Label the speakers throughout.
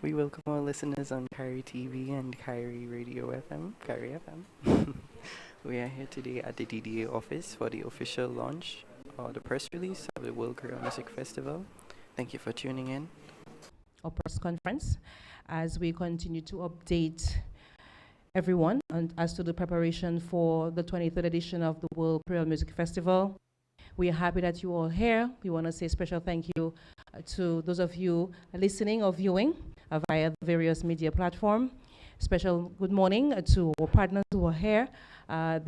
Speaker 1: We welcome our listeners on Kari TV and Kari Radio FM, Kari FM. We are here today at the DDA office for the official launch or the press release of the World Korean Music Festival. Thank you for tuning in.
Speaker 2: Our press conference as we continue to update everyone as to the preparation for the 23rd edition of the World Korean Music Festival. We are happy that you all here. We want to say a special thank you to those of you listening or viewing via the various media platforms. Special good morning to our partners who are here.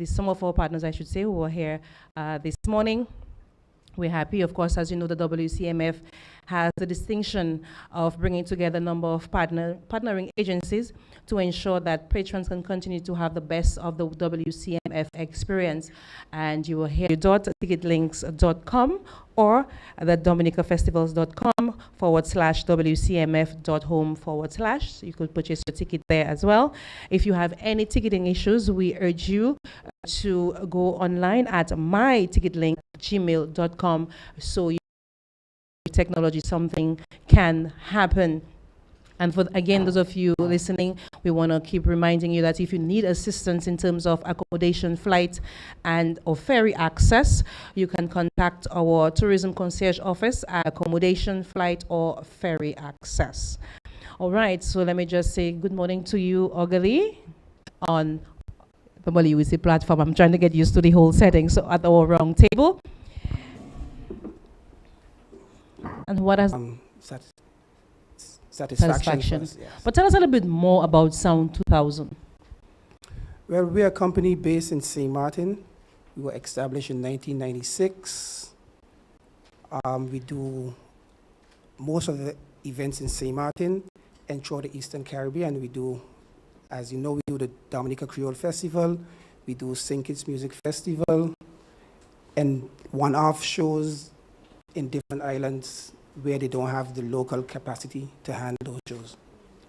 Speaker 2: Some of our partners, I should say, who are here this morning. We're happy, of course, as you know, the WCMF has the distinction of bringing together a number of partnering agencies to ensure that patrons can continue to have the best of the WCMF experience. And you will hear ticketlinks.com or the dominicafestivals.com/WCMF.home/. You could purchase your ticket there as well. If you have any ticketing issues, we urge you to go online at myticketlink@gmail.com so you technology something can happen. And for again, those of you listening, we want to keep reminding you that if you need assistance in terms of accommodation, flight, and or ferry access, you can contact our tourism concierge office at accommodation, flight, or ferry access. All right, so let me just say good morning to you, Ogali, on the WC platform. I'm trying to get used to the whole setting, so at our round table. And what has satisfaction.
Speaker 3: Us, yes.
Speaker 2: But tell us a little bit more about Sound 2000.
Speaker 3: Well, we're a company based in St. Martin. We were established in 1996. We do most of the events in St. Martin and throughout the Eastern Caribbean. We do, as you know, we do the Dominica Creole Festival. We do St. Kitts Music Festival and one-off shows in different islands where they don't have the local capacity to handle those shows.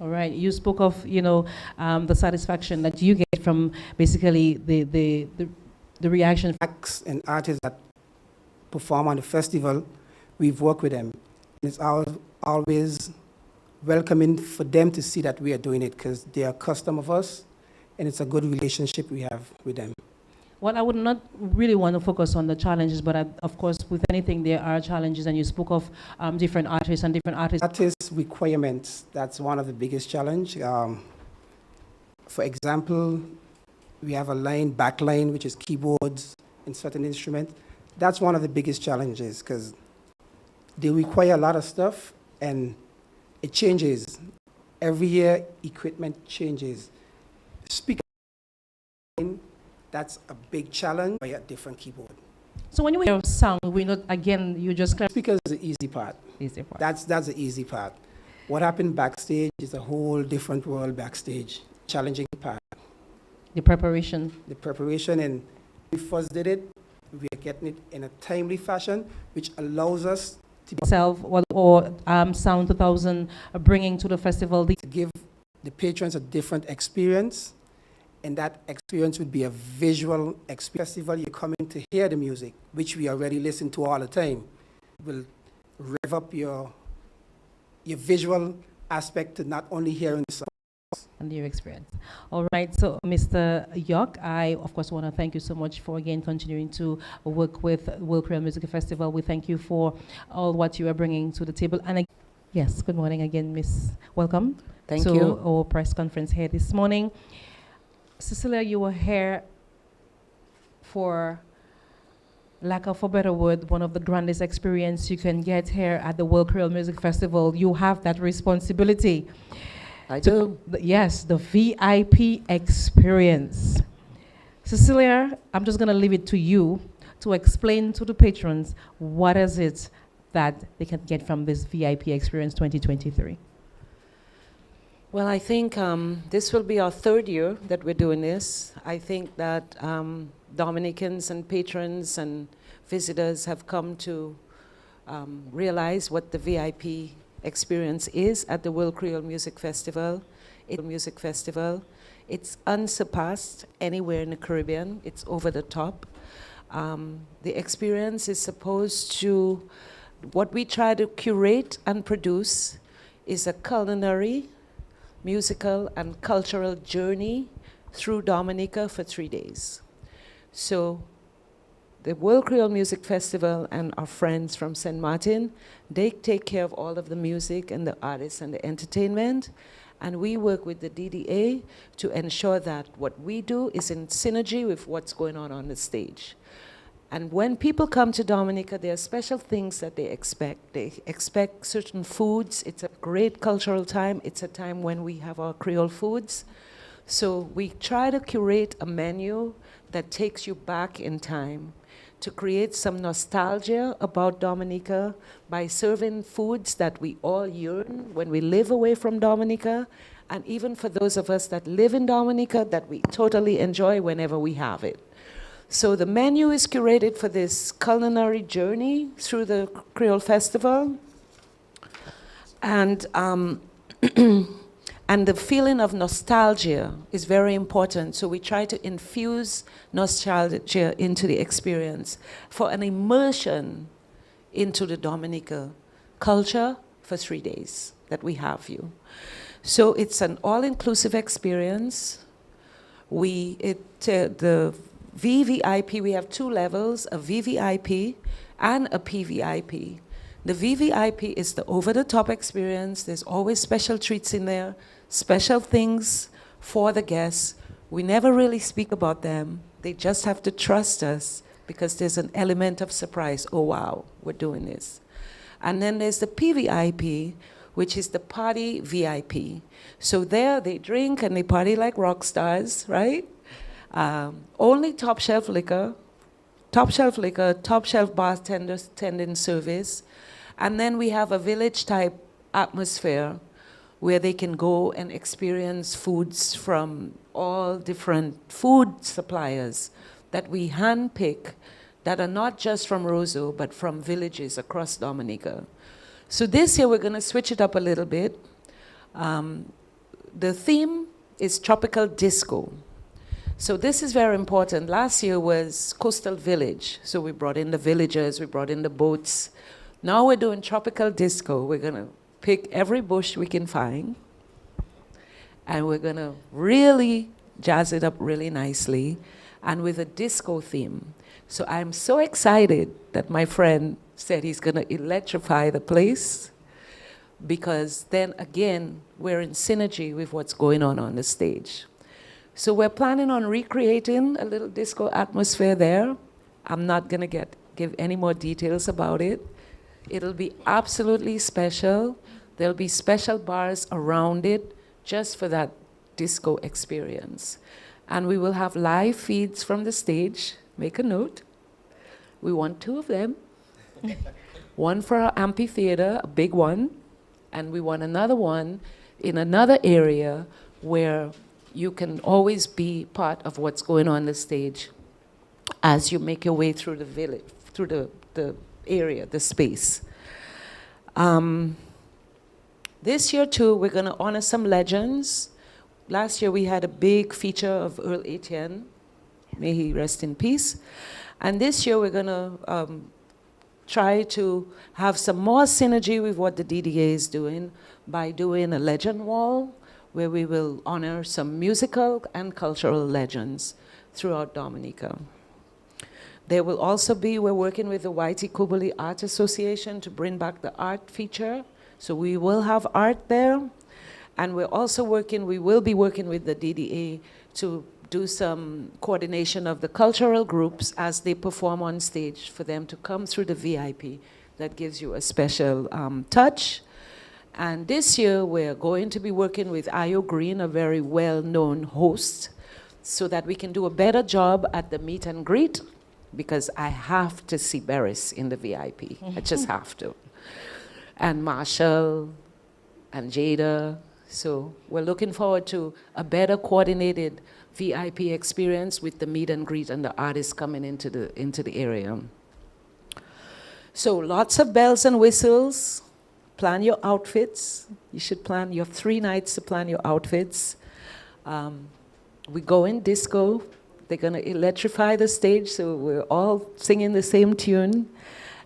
Speaker 2: All right. You spoke of, the satisfaction that you get from basically the reaction.
Speaker 3: Acts and artists that perform on the festival, we've worked with them. It's always welcoming for them to see that we are doing it because they are a customer of us, and it's a good relationship we have with them.
Speaker 2: Well, I would not really want to focus on the challenges, but of course, with anything, there are challenges, and you spoke of different artists and different artists.
Speaker 3: Artist requirements, that's one of the biggest challenge. For example, we have a back line, which is keyboards and certain instruments. That's one of the biggest challenges because they require a lot of stuff, and it changes. Every year, equipment changes. Speaker, that's a big challenge by a different keyboard.
Speaker 2: So when you hear sound, we not again, you just
Speaker 3: Speakers is the easy part.
Speaker 2: Easy part.
Speaker 3: That's the easy part. What happened backstage is a whole different world backstage. Challenging part.
Speaker 2: The preparation.
Speaker 3: The preparation, and we first did it, we are getting it in a timely fashion, which allows us to
Speaker 2: Sound 2000 bringing to the festival.
Speaker 3: To give the patrons a different experience. And that experience would be a visual experience. Festival, you're coming to hear the music, which we already listen to all the time. Will rev up your visual aspect to not only hearing the songs.
Speaker 2: And your experience. All right, so Mr. York, I of course want to thank you so much for again continuing to work with World Korean Music Festival. We thank you for all what you are bringing to the table. And yes, good morning again, Miss. Welcome.
Speaker 4: Thank
Speaker 2: to
Speaker 4: you.
Speaker 2: Our press conference here this morning. Cecilia, you were here for lack of a better word, one of the grandest experience you can get here at the World Korean Music Festival. You have that responsibility.
Speaker 4: I do.
Speaker 2: Yes, the VIP experience. Cecilia, I'm just going to leave it to you to explain to the patrons what is it that they can get from this VIP experience 2023.
Speaker 4: Well, I think this will be our third year that we're doing this. I think that Dominicans and patrons and visitors have come to realize what the VIP experience is at the World Creole Music Festival. It's unsurpassed anywhere in the Caribbean. It's over the top. The experience is supposed to, what we try to curate and produce is a culinary musical, and cultural journey through Dominica for 3 days. So the World Creole Music Festival and our friends from St. Martin, they take care of all of the music and the artists and the entertainment. And we work with the DDA to ensure that what we do is in synergy with what's going on the stage. And when people come to Dominica, there are special things that they expect. They expect certain foods. It's a great cultural time. It's a time when we have our Creole foods. So we try to curate a menu that takes you back in time to create some nostalgia about Dominica by serving foods that we all yearn when we live away from Dominica, and even for those of us that live in Dominica, that we totally enjoy whenever we have it. So the menu is curated for this culinary journey through the Creole Festival. And and the feeling of nostalgia is very important. So we try to infuse nostalgia into the experience for an immersion into the Dominica culture for 3 days that we have you. So it's an all-inclusive experience. The VVIP, we have 2 levels, a VVIP and a PVIP. The VVIP is the over-the-top experience. There's always special treats in there, special things for the guests. We never really speak about them. They just have to trust us because there's an element of surprise. Oh, wow, we're doing this. And then there's the PVIP, which is the party VIP. So there they drink and they party like rock stars, right? Only top shelf liquor, top shelf bartenders tending service. And then we have a village type atmosphere where they can go and experience foods from all different food suppliers that we handpick that are not just from Roseau, but from villages across Dominica. So this year we're going to switch it up a little bit. The theme is tropical disco. So this is very important. Last year was coastal village. So we brought in the villagers, we brought in the boats. Now we're doing tropical disco. We're going to pick every bush we can find, and we're going to really jazz it up really nicely, and with a disco theme. So I'm so excited that my friend said he's going to electrify the place, because then again, we're in synergy with what's going on the stage. So we're planning on recreating a little disco atmosphere there. I'm not going to give any more details about it. It'll be absolutely special. There'll be special bars around it just for that disco experience. And we will have live feeds from the stage. Make a note. We want 2 of them. One for our amphitheater, a big one, and we want another one in another area where you can always be part of what's going on the stage as you make your way through the village, through the area, the space. This year too, we're going to honor some legends. Last year we had a big feature of Earl Etienne. May he rest in peace. And this year we're going to try to have some more synergy with what the DDA is doing by doing a legend wall where we will honor some musical and cultural legends throughout Dominica. There will also be, we're working with the Whitey Kubuli Art Association to bring back the art feature. So we will have art there. And we're also we will be working with the DDA to do some coordination of the cultural groups as they perform on stage for them to come through the VIP. That gives you a special touch. And this year we're going to be working with Io Green, a very well-known host, so that we can do a better job at the meet and greet, because I have to see Beres in the VIP. I just have to. And Marshall and Jada. So we're looking forward to a better coordinated VIP experience with the meet and greet and the artists coming into the area. So lots of bells and whistles. Plan your outfits. You should plan your 3 nights to plan your outfits. We go in disco. They're going to electrify the stage, so we're all singing the same tune.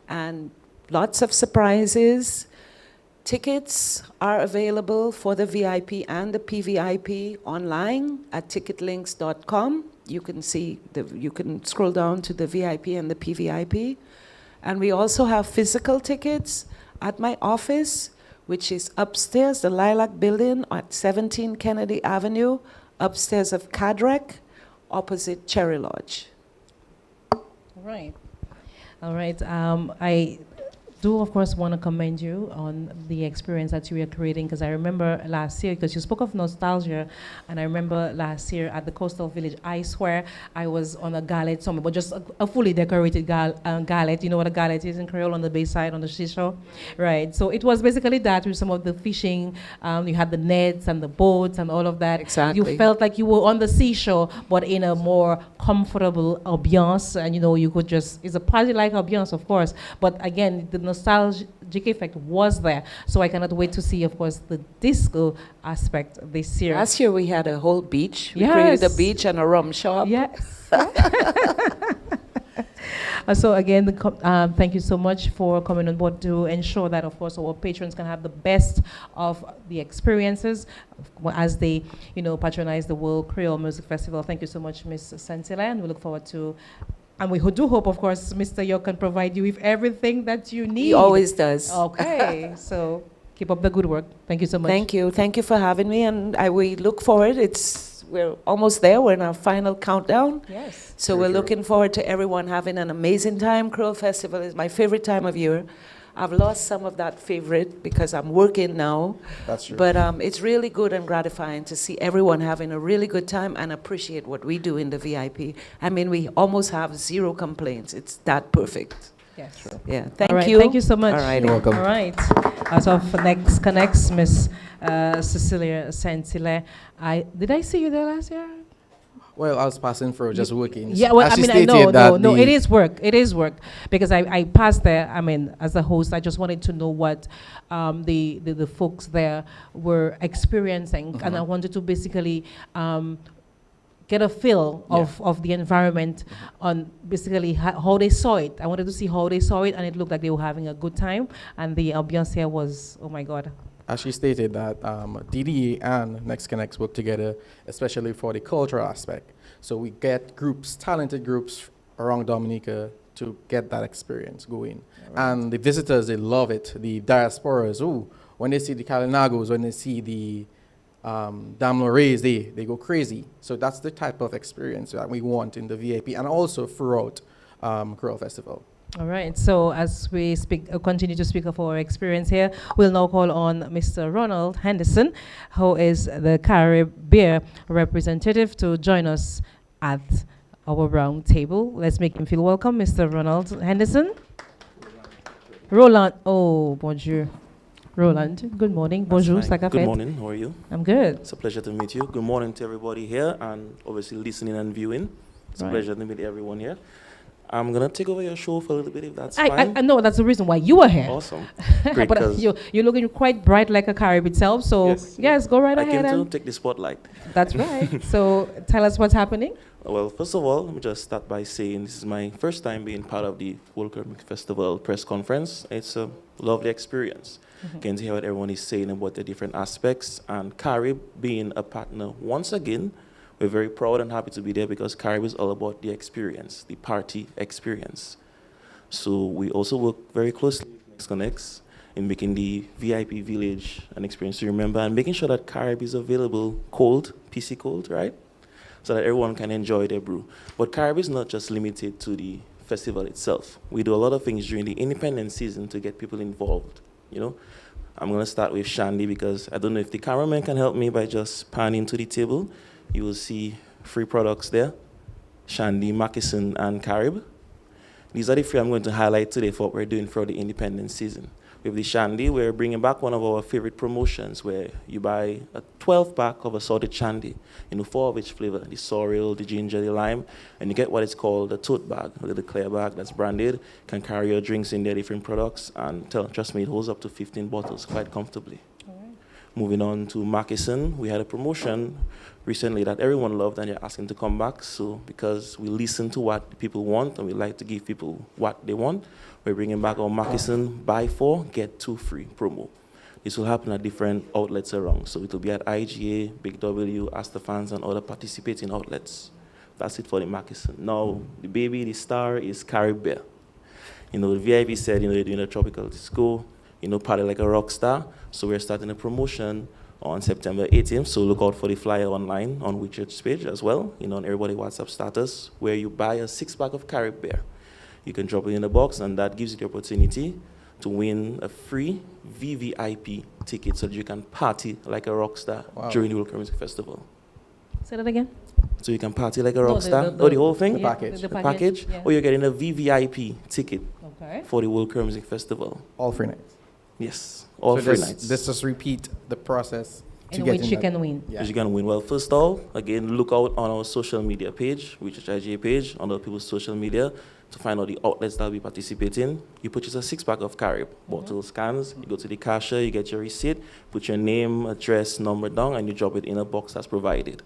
Speaker 4: And lots of surprises. Tickets are available for the VIP and the PVIP online at ticketlinks.com. You can see, you can scroll down to the VIP and the PVIP. And we also have physical tickets at my office, which is upstairs, the Lilac Building at 17 Kennedy Avenue, upstairs of CADREC, opposite Cherry Lodge.
Speaker 2: Right. All right. I do, of course, want to commend you on the experience that you were creating, because I remember last year, because you spoke of nostalgia, and I remember last year at the Coastal Village, I swear I was on a galette somewhere, but just a fully decorated galette. You know what a galette is in Creole, on the bayside, on the seashore? Right. So it was basically that with some of the fishing. You had the nets and the boats and all of that.
Speaker 4: Exactly.
Speaker 2: You felt like you were on the seashore, but in a more comfortable ambiance, and you could just, it's a party-like ambiance, of course, but again, the nostalgic effect was there. So I cannot wait to see, of course, the disco aspect this year.
Speaker 4: Last year we had a whole beach. We created a beach and a rum shop.
Speaker 2: Yes. So again, thank you so much for coming on board to ensure that, of course, our patrons can have the best of the experiences as they, patronize the World Creole Music Festival. Thank you so much, Ms. Santila, and we look forward to. And we do hope, of course, Mr. York can provide you with everything that you need.
Speaker 4: He always does.
Speaker 2: Okay, so keep up the good work. Thank you so much.
Speaker 4: Thank you. Thank you for having me, and we look forward. We're almost there. We're in our final countdown.
Speaker 2: Yes.
Speaker 4: So we're looking forward to everyone having an amazing time. Creole Festival is my favorite time of year. I've lost some of that favorite because I'm working now.
Speaker 5: That's true.
Speaker 4: But it's really good and gratifying to see everyone having a really good time and appreciate what we do in the VIP. I mean, we almost have zero complaints. It's that perfect.
Speaker 2: Yes.
Speaker 5: Sure.
Speaker 4: Yeah. Thank
Speaker 2: All right,
Speaker 4: you.
Speaker 2: thank you so much.
Speaker 4: All right.
Speaker 5: You're welcome.
Speaker 2: All right. As of next connects, Miss Cecilia Santile. Did I see you there last year?
Speaker 5: Well, I was passing through, just working.
Speaker 2: Yeah, well,
Speaker 5: As
Speaker 2: I
Speaker 5: she
Speaker 2: mean, I
Speaker 5: stated
Speaker 2: know,
Speaker 5: that
Speaker 2: no, it is work. It is work. Because I passed there, I mean, as a host, I just wanted to know what the folks there were experiencing. And I wanted to basically get a feel of the environment on basically how they saw it. I wanted to see how they saw it, and it looked like they were having a good time. And the ambiance here was, oh my God.
Speaker 5: As she stated that DDA and Next Connects work together, especially for the cultural aspect. So we get groups, talented groups around Dominica to get that experience going. Right. And the visitors, they love it. The diasporas, when they see the Kalinagos, when they see the Dame Lorrays, they go crazy. So that's the type of experience that we want in the VIP and also throughout Creole Festival.
Speaker 2: All right, so as we continue to speak of our experience here, we'll now call on Mr. Ronald Henderson, who is the Caribbean representative, to join us at our round table. Let's make him feel welcome, Mr. Ronald Henderson. Roland, bonjour. Roland, good morning. Bonjour,
Speaker 6: Good morning, how are you?
Speaker 2: I'm good.
Speaker 6: It's a pleasure to meet you. Good morning to everybody here and obviously listening and viewing. It's a pleasure to meet everyone here. I'm going to take over your show for a little bit if that's fine.
Speaker 2: I know that's the reason why you are here.
Speaker 6: Awesome. Great.
Speaker 2: But you're looking quite bright like a Carib itself, so yes, go right ahead.
Speaker 6: I came to take the spotlight.
Speaker 2: That's right. So tell us what's happening.
Speaker 6: Well, first of all, let me just start by saying this is my first time being part of the World Creole Music Festival press conference. It's a lovely experience. Getting to hear what everyone is saying about the different aspects, and Carib being a partner once again. We're very proud and happy to be there because Carib is all about the experience, the party experience. So we also work very closely with Next Connects in making the VIP village an experience to remember and making sure that Carib is available cold, PC cold, right? So that everyone can enjoy their brew. But Carib is not just limited to the festival itself. We do a lot of things during the independent season to get people involved, I'm going to start with Shandy because I don't know if the cameraman can help me by just panning to the table. You will see 3 products there, Shandy, Moccasin, and Carib. These are the 3 I'm going to highlight today for what we're doing for the independent season. With the Shandy, we're bringing back one of our favorite promotions where you buy a 12-pack of assorted Shandy, 4 of each flavor, the sorrel, the ginger, the lime, and you get what is called a tote bag, a little clear bag that's branded, can carry your drinks in their different products, and trust me, it holds up to 15 bottles quite comfortably. Moving on to Moccasin, we had a promotion recently that everyone loved and they're asking to come back. So because we listen to what people want and we like to give people what they want, we're bringing back our Moccasin buy 4, get 2 free promo. This will happen at different outlets around. So it will be at IGA, Big W, Astafans, and other participating outlets. That's it for the Moccasin. Now, the baby, the star is Caribbean. You know, the VIP said, you know, they're doing a tropical disco, you know, party like a rock star. So we're starting a promotion on September 18th. So look out for the flyer online on WeChurch's page as well, you know, on everybody WhatsApp status, where you buy a 6-pack of Caribbean. You can drop it in the box, and that gives you the opportunity to win a free VVIP ticket so that you can party like a rock star during the World Music Festival.
Speaker 2: Say that again.
Speaker 6: So you can party like a rock
Speaker 2: No,
Speaker 6: star? The whole thing?
Speaker 2: Yeah,
Speaker 5: package.
Speaker 2: The
Speaker 6: The package?
Speaker 2: Yeah.
Speaker 6: Or you're getting a VVIP ticket
Speaker 2: Okay.
Speaker 6: for the World Music Festival.
Speaker 5: All free nights.
Speaker 6: Yes, all
Speaker 5: So
Speaker 6: free
Speaker 5: this-
Speaker 6: nights.
Speaker 5: Let's just repeat the process to
Speaker 2: In
Speaker 5: get
Speaker 2: which
Speaker 5: in
Speaker 2: you
Speaker 5: that.
Speaker 2: can win.
Speaker 5: Yeah.
Speaker 6: Because you can win. Well, first of all, again, look out on our social media page, which is IGA page, on other people's social media, to find out the outlets that will be participating. You purchase a 6-pack of Carib bottles, cans. You go to the cashier, you get your receipt, put your name, address, number down, and you drop it in a box that's provided.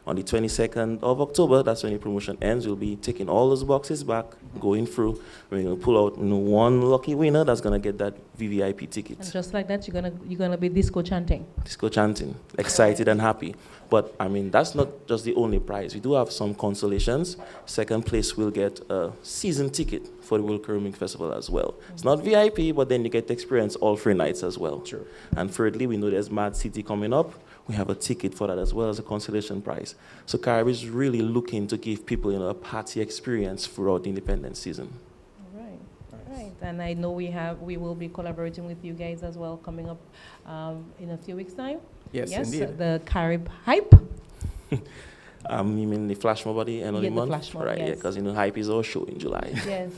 Speaker 6: On the 22nd of October, that's when the promotion ends. We'll be taking all those boxes back, going through. We're going to pull out, you know, one lucky winner that's going to get that VVIP ticket.
Speaker 2: And just like that, you're gonna be disco chanting.
Speaker 6: Disco chanting, excited and happy. But I mean, that's not just the only prize. We do have some consolations. Second place will get a season ticket for the World Music Festival as well. It's not VIP, but then you get to experience all free nights as well.
Speaker 5: True.
Speaker 6: And thirdly, we know there's Mad City coming up. We have a ticket for that as well as a consolation prize. So Carib is really looking to give people, you know, a party experience throughout the independence season.
Speaker 2: Right. Right. And I know we will be collaborating with you guys as well coming up in a few weeks' time.
Speaker 5: Yes, indeed.
Speaker 2: The Carib Hype.
Speaker 6: You mean the flash mob at the end of
Speaker 2: Yeah,
Speaker 6: the
Speaker 2: the
Speaker 6: month?
Speaker 2: flash mob,
Speaker 6: Right, yeah,
Speaker 2: yes.
Speaker 6: because, you know, Hype is our show in July.
Speaker 2: Yes.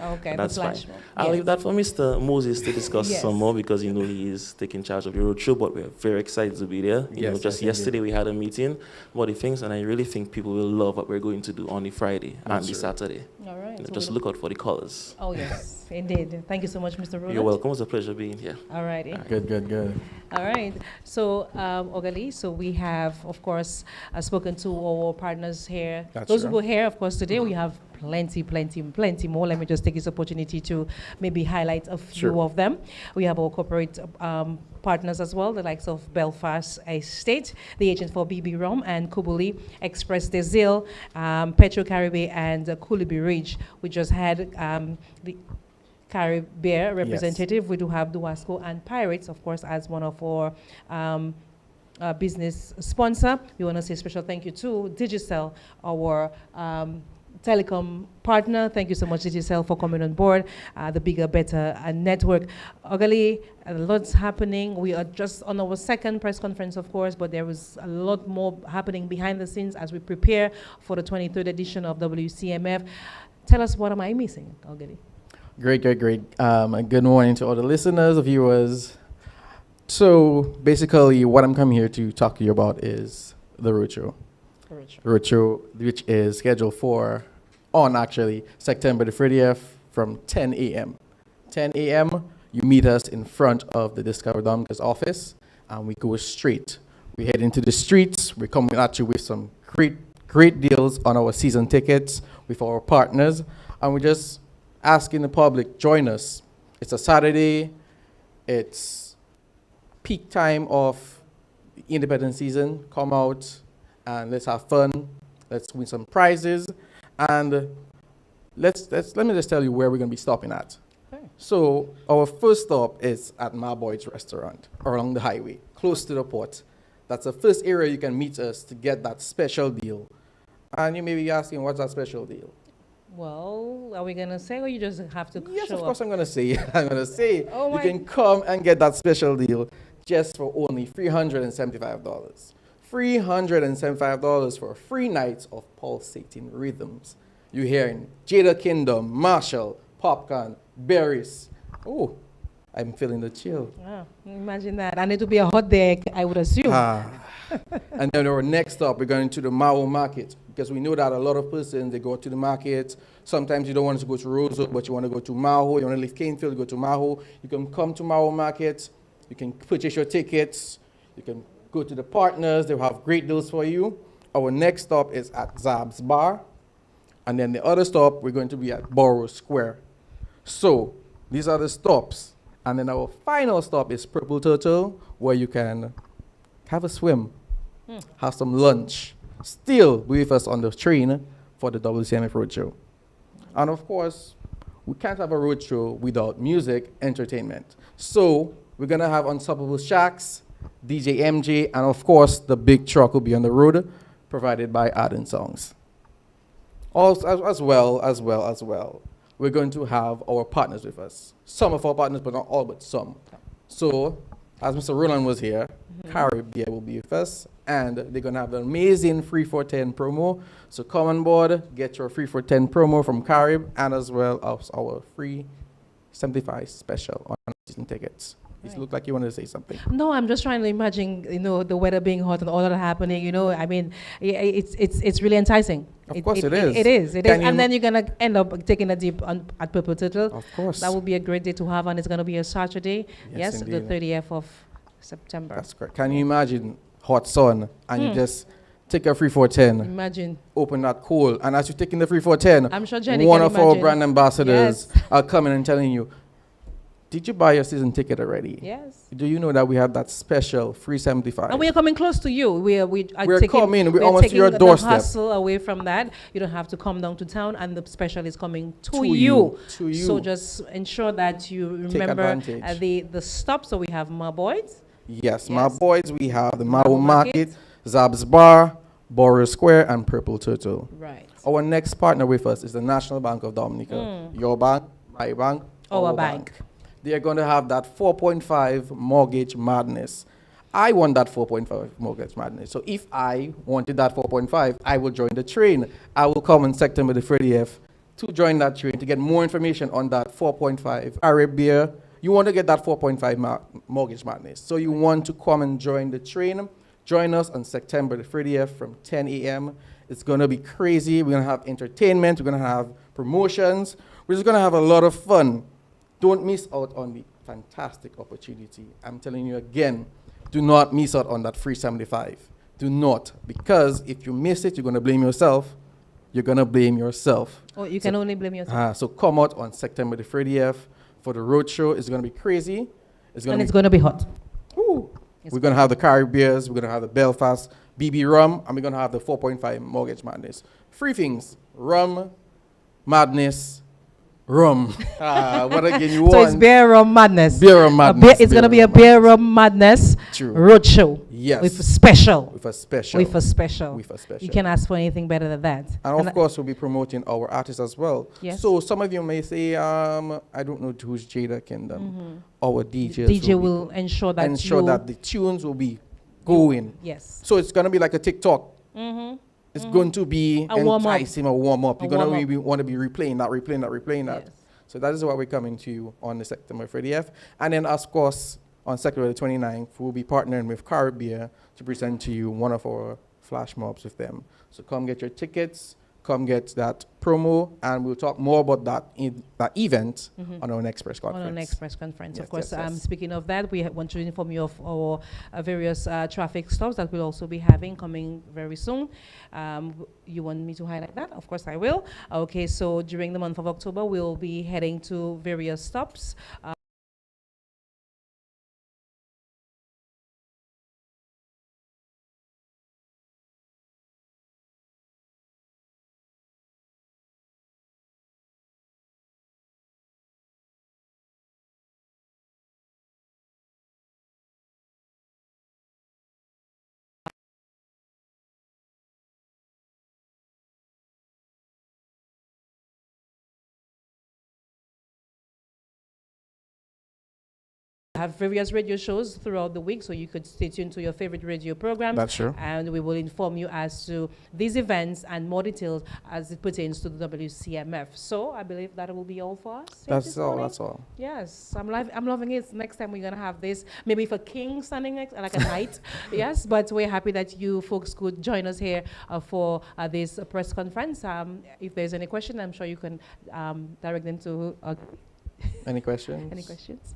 Speaker 2: Okay.
Speaker 6: That's
Speaker 2: the
Speaker 6: fine.
Speaker 2: flash mob.
Speaker 6: I'll
Speaker 2: Yes.
Speaker 6: leave that for Mr. Moses to discuss
Speaker 2: Yes.
Speaker 6: some more, because, you know, he is taking charge of the road show, but we're very excited to be there. You know,
Speaker 5: Yes,
Speaker 6: just
Speaker 5: yes,
Speaker 6: yesterday we had a meeting about the things, and I really think people will love what we're going to do on the Friday and the
Speaker 5: true.
Speaker 6: Saturday.
Speaker 2: All right.
Speaker 6: You know,
Speaker 2: So
Speaker 6: just look out for the colors.
Speaker 2: Oh, yes. Indeed. Thank you so much, Mr. Roland.
Speaker 6: You're welcome. It was a pleasure being here.
Speaker 2: All righty.
Speaker 5: Good, good, good.
Speaker 2: All right. So, Ogali, so we have, of course, spoken to our partners here.
Speaker 5: That's
Speaker 2: Those
Speaker 5: true.
Speaker 2: who were here, of course, today we have plenty more. Let me just take this opportunity to maybe highlight a few
Speaker 5: Sure.
Speaker 2: of them. We have our corporate partners as well, the likes of Belfast Estate, the agent for BB Rum, and Kubuli, Express Desil, Petro Caribe, and Kulibi Ridge. We just had the Caribbean representative. We do have Duasco and Pirates, of course, as one of our business sponsor. We want to say special thank you to Digicel, our telecom partner. Thank you so much, Digicel, for coming on board, the Bigger, Better Network. Ogali, a lot's happening. We are just on our second press conference, of course, but there was a lot more happening behind the scenes as we prepare for the 23rd edition of WCMF. Tell us, what am I missing, Ogali?
Speaker 5: Great, great, great. And good morning to all the listeners, viewers. So basically, what I'm coming here to talk to you about is the road show. Road show, which is scheduled actually September the 30th from 10 a.m. 10 a.m. You meet us in front of the Discover Dominica's office, and we go straight. We head into the streets. We're coming at you with some great deals on our season tickets with our partners, and we're just asking the public, join us. It's a Saturday. It's peak time of the independent season. Come out and let's have fun. Let's win some prizes. And let me just tell you where we're going to be stopping at.
Speaker 2: Okay.
Speaker 5: So our first stop is at Ma Boyd's restaurant along the highway, close to the port. That's the first area you can meet us to get that special deal. And you may be asking, what's that special deal?
Speaker 2: Well, are we going to say, or you just have to
Speaker 5: Yes,
Speaker 2: show
Speaker 5: of course
Speaker 2: up?
Speaker 5: I'm going to say. I'm going to say
Speaker 2: Oh
Speaker 5: you
Speaker 2: my-
Speaker 5: can come and get that special deal just for only $375. $375 for a free night of pulsating rhythms. You're hearing Jada Kingdom, Marshall, Popcorn, Berries. Oh, I'm feeling the chill.
Speaker 2: Wow, imagine that. And it will be a hot day, I would assume.
Speaker 5: And then our next stop, we're going to the Mao market, because we know that a lot of persons, they go to the market. Sometimes you don't want to go to Roseau, but you want to go to Mao. You want to leave Canefield, go to Mao. You can come to Mao market. You can purchase your tickets. You can go to the partners. They'll have great deals for you. Our next stop is at Zab's Bar. And then the other stop, we're going to be at Borough Square. So these are the stops. And then our final stop is Purple Turtle, where you can have a swim, have some lunch, still be with us on the train for the WCMF Roadshow. And of course, we can't have a roadshow without music entertainment. So we're gonna have Unstoppable Shacks, DJ MJ, and of course, the big truck will be on the road, provided by Arden Songs. Also, as well, we're going to have our partners with us. Some of our partners, but not all, but some. So, as Mr. Roland was here, Caribbean will be with us, and they're going to have an amazing free for 10 promo. So come on board, get your free for 10 promo from Carib, and as well as our free 75 special on season tickets. It looked like you wanted to say something.
Speaker 2: No, I'm just trying to imagine, the weather being hot and all that happening. I mean, it's really enticing.
Speaker 5: Of course it is.
Speaker 2: It is.
Speaker 5: Can you
Speaker 2: And then you're gonna end up taking a dip at Purple Turtle.
Speaker 5: Of course.
Speaker 2: That will be a great day to have, and it's gonna be a Saturday.
Speaker 5: Yes,
Speaker 2: The
Speaker 5: indeed.
Speaker 2: 30th of September.
Speaker 5: That's correct. Can you imagine hot sun, and you just take a free for 10,
Speaker 2: Imagine.
Speaker 5: open that cool, and as you're taking the free for 10,
Speaker 2: I'm sure Jenny
Speaker 5: one
Speaker 2: can
Speaker 5: of our
Speaker 2: imagine.
Speaker 5: brand ambassadors
Speaker 2: Yes.
Speaker 5: are coming and telling you, did you buy your season ticket already?
Speaker 2: Yes.
Speaker 5: Do you know that we have that special free 75?
Speaker 2: And we are coming close to you. We're
Speaker 5: coming. We're almost to your doorstep.
Speaker 2: The hustle away from that. You don't have to come down to town, and the special is coming to
Speaker 5: you.
Speaker 2: you.
Speaker 5: To you.
Speaker 2: So just ensure that you
Speaker 5: Take
Speaker 2: remember
Speaker 5: advantage.
Speaker 2: the stop. So we have Ma Boys.
Speaker 5: Yes, my
Speaker 2: Yes.
Speaker 5: boys, we have the
Speaker 2: Mao
Speaker 5: Mao
Speaker 2: Market.
Speaker 5: Market, Zab's Bar, Borough Square, and Purple Turtle.
Speaker 2: Right.
Speaker 5: Our next partner with us is the National Bank of Dominica. Your bank, my bank,
Speaker 2: Our bank.
Speaker 5: They are going to have that 4.5 mortgage madness. I want that 4.5 mortgage madness. So if I wanted that 4.5, I will join the train. I will come on September the 30th to join that train to get more information on that 4.5 Arabia. You want to get that 4.5 mortgage madness. So you want to come and join the train. Join us on September the 30th from 10 a.m. It's going to be crazy. We're going to have entertainment. We're going to have promotions. We're just going to have a lot of fun. Don't miss out on the fantastic opportunity. I'm telling you again, do not miss out on that free 75. Do not, because if you miss it, you're going to blame yourself. You're going to blame yourself.
Speaker 2: Oh, you can only blame yourself.
Speaker 5: So come out on September the 30th for the road show. It's going to be crazy. It's going
Speaker 2: It's going to be hot.
Speaker 5: Ooh. We're going to have the Caribbeans, we're going to have the Belfast BB rum, and we're going to have the 4.5 mortgage madness. Three things: rum, madness, rum. What again you want?
Speaker 2: So it's beer rum madness.
Speaker 5: Beer rum madness.
Speaker 2: It's going to be a beer rum madness
Speaker 5: True.
Speaker 2: roadshow.
Speaker 5: Yes.
Speaker 2: With a special.
Speaker 5: With a special.
Speaker 2: With a special.
Speaker 5: With a special.
Speaker 2: You can ask for anything better than that.
Speaker 5: And of course, we'll be promoting our artists as well.
Speaker 2: Yes.
Speaker 5: So some of you may say, I don't know who's Jada Kingdom. Our DJs
Speaker 2: DJ will ensure that
Speaker 5: the tunes will be going.
Speaker 2: Yes.
Speaker 5: So it's going to be like a TikTok. It's going to be
Speaker 2: A warm-up.
Speaker 5: enticing, a warm-up. You're going
Speaker 2: warm-up.
Speaker 5: to want to be replaying that.
Speaker 2: Yes.
Speaker 5: So that is why we're coming to you on the September 30th. And then, of course, on September the 29th, we'll be partnering with Caribbean to present to you one of our flash mobs with them. So come get your tickets, come get that promo, and we'll talk more about that event on our next press conference.
Speaker 2: On our next press conference.
Speaker 5: Yes,
Speaker 2: Of course,
Speaker 5: yes, yes.
Speaker 2: Speaking of that, we want to inform you of our various traffic stops that we'll also be having coming very soon. You want me to highlight that? Of course, I will. Okay, so during the month of October, we'll be heading to various stops. Have various radio shows throughout the week, so you could stay tuned to your favorite radio programs.
Speaker 5: That's true.
Speaker 2: And we will inform you as to these events and more details as it pertains to the WCMF. So I believe that will be all for us.
Speaker 5: That's all.
Speaker 2: Yes, I'm loving it. Next time we're gonna have this, maybe for King standing next, like a knight. Yes, but we're happy that you folks could join us here for this press conference. If there's any question, I'm sure you can direct them to.
Speaker 5: Any questions?
Speaker 2: Any questions?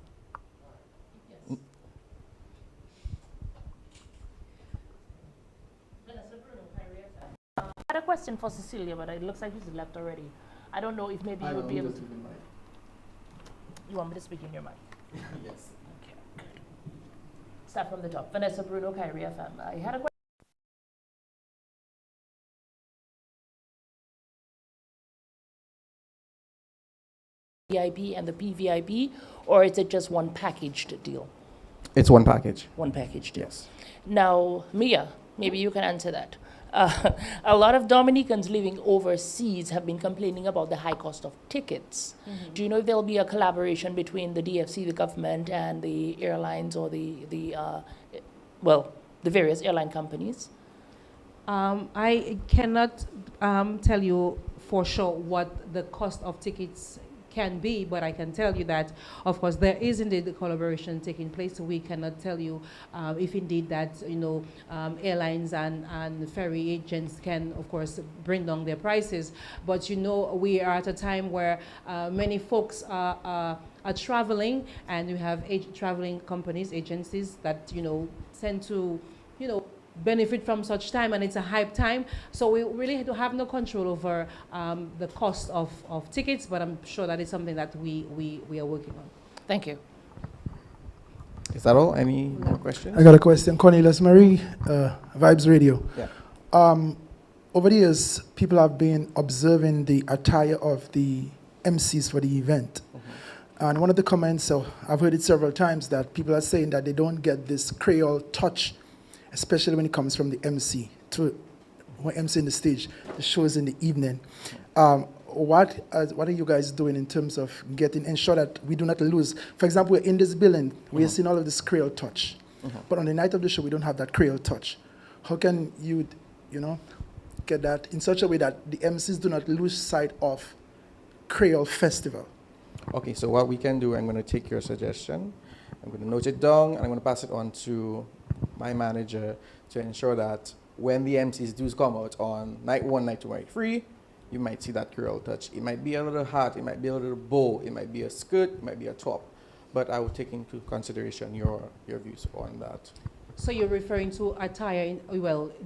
Speaker 7: I had a question for Cecilia, but it looks like she's left already. I don't know if maybe you would be able to. You want me to speak in your mic?
Speaker 5: Yes.
Speaker 7: Okay. Start from the top. Vanessa Bruno, Kyrie FM. I had a question. VIP and the PVIP, or is it just one packaged deal?
Speaker 5: It's one package.
Speaker 7: One package deal.
Speaker 5: Yes.
Speaker 7: Now, Mia, maybe you can answer that. A lot of Dominicans living overseas have been complaining about the high cost of tickets. Do you know if there'll be a collaboration between the DFC, the government, and the airlines or the various airline companies?
Speaker 2: I cannot tell you for sure what the cost of tickets can be, but I can tell you that, of course, there is indeed a collaboration taking place. We cannot tell you if indeed that, airlines and ferry agents can, of course, bring down their prices. But, we are at a time where many folks are traveling, and we have traveling companies, agencies that, tend to, benefit from such time, and it's a hype time. So we really have no control over the cost of tickets, but I'm sure that is something that we are working on.
Speaker 7: Thank you.
Speaker 5: Is that all? Any more questions?
Speaker 8: I got a question. Cornelius Marie, Vibes Radio.
Speaker 5: Yeah.
Speaker 8: Over the years, people have been observing the attire of the MCs for the event. And one of the comments, so I've heard it several times, that people are saying that they don't get this Creole touch, especially when it comes from the MC to MC in the stage. The show is in the evening. What are you guys doing in terms of ensure that we do not lose? For example, we're in this building, we're seeing all of this Creole touch. But on the night of the show, we don't have that Creole touch. How can you, get that in such a way that the MCs do not lose sight of Creole Festival?
Speaker 5: Okay, so what we can do, I'm going to take your suggestion. I'm going to note it down, and I'm going to pass it on to my manager to ensure that when the MCs do come out on night 1, night 2, night 3, you might see that Creole touch. It might be a little hat, it might be a little bow, it might be a skirt, it might be a top. But I will take into consideration your views on that.
Speaker 2: So you're referring to attire, in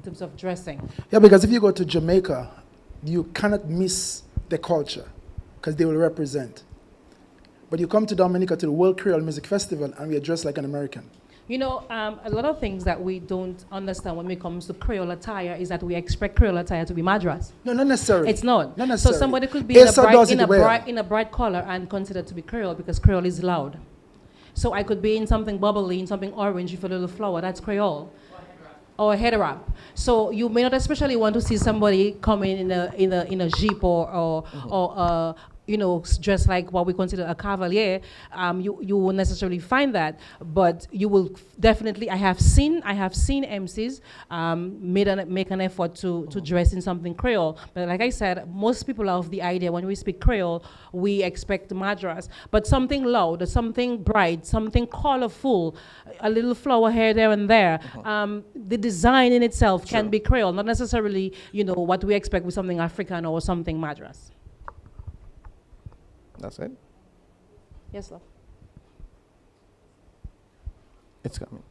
Speaker 2: terms of dressing?
Speaker 8: Yeah, because if you go to Jamaica, you cannot miss the culture because they will represent. But you come to Dominica to the World Creole Music Festival and we are dressed like an American.
Speaker 2: A lot of things that we don't understand when it comes to Creole attire is that we expect Creole attire to be Madras.
Speaker 8: No, not necessarily.
Speaker 2: It's not.
Speaker 8: Not necessarily.
Speaker 2: So somebody could be in a bright color and considered to be Creole because Creole is loud. So I could be in something bubbly, in something orange with a little flower. That's Creole. Or a head wrap. So you may not especially want to see somebody coming in a jeep or dressed like what we consider a cavalier. You won't necessarily find that, but you will definitely. I have seen MCs make an effort to dress in something Creole. But like I said, most people are of the idea when we speak Creole, we expect Madras. But something loud, something bright, something colorful, a little flower here, there and there. The design in itself can be Creole, not necessarily what we expect with something African or something Madras.
Speaker 5: That's it?
Speaker 2: Yes, love.
Speaker 5: It's coming.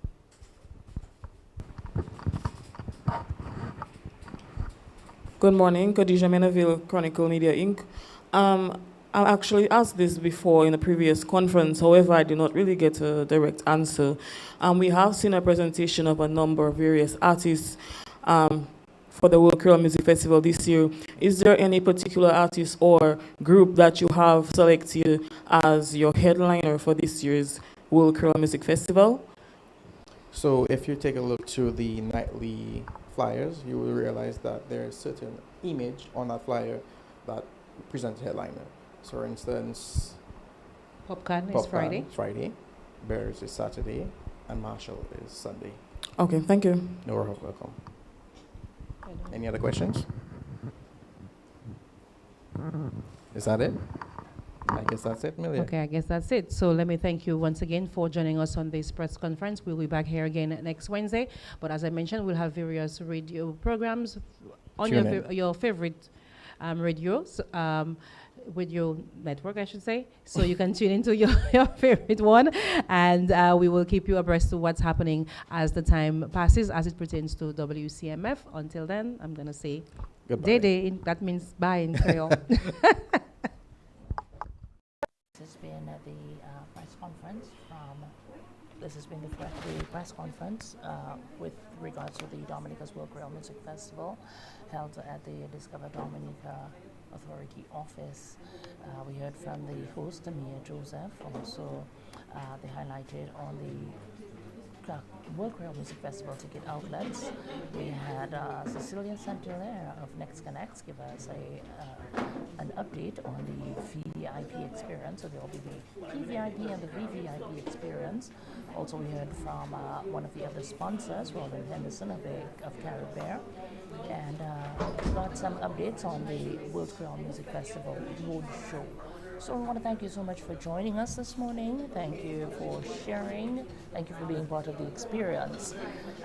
Speaker 9: Good morning, Khadija Menaville, Chronicle Media Inc. I actually asked this before in a previous conference, however, I did not really get a direct answer. We have seen a presentation of a number of various artists for the World Creole Music Festival this year. Is there any particular artist or group that you have selected as your headliner for this year's World Creole Music Festival?
Speaker 5: So if you take a look to the nightly flyers, you will realize that there is certain image on that flyer that presents a headliner. So for instance,
Speaker 2: Popcorn is
Speaker 5: Friday, Bears is Saturday, and Marshall is Sunday.
Speaker 9: Okay, thank you.
Speaker 5: You're welcome. Any other questions? Is that it? I guess that's it, Millie.
Speaker 2: Okay, I guess that's it. So let me thank you once again for joining us on this press conference. We'll be back here again next Wednesday. But as I mentioned, we'll have various radio programs on your favorite radios. Radio network, I should say. So you can tune into your favorite one, and we will keep you abreast of what's happening as the time passes, as it pertains to WCMF. Until then, I'm going to say
Speaker 5: goodbye.
Speaker 2: Dede, that means bye in Creole.
Speaker 7: This has been the press conference from. This has been the press conference with regards to the Dominica's World Creole Music Festival held at the Discover Dominica Authority office. We heard from the host, Amir Joseph. Also, they highlighted on the World Creole Music Festival ticket outlets. We had Cecilia Santillaire of Next Connects give us an update on the VVIP experience. So there will be the PVIP and the VVIP experience. Also, we heard from one of the other sponsors, Robin Henderson of Caribbean, and got some updates on the World Creole Music Festival Road Show. So I want to thank you so much for joining us this morning. Thank you for sharing. Thank you for being part of the experience.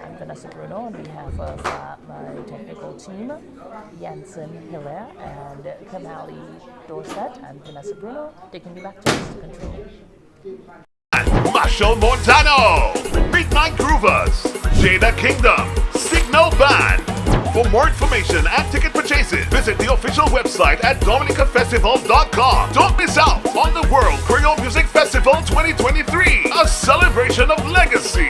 Speaker 7: I'm Vanessa Bruno on behalf of my technical team, Jansen Hilaire and Kamali Dorset. I'm Vanessa Bruno, taking you back to Mr. Control.
Speaker 10: Marshall Montano, Midnight Groovers, Jada Kingdom, Signal Band. For more information and ticket purchases, visit the official website at dominicafestival.com. Don't miss out on the World Creole Music Festival 2023, a celebration of legacy.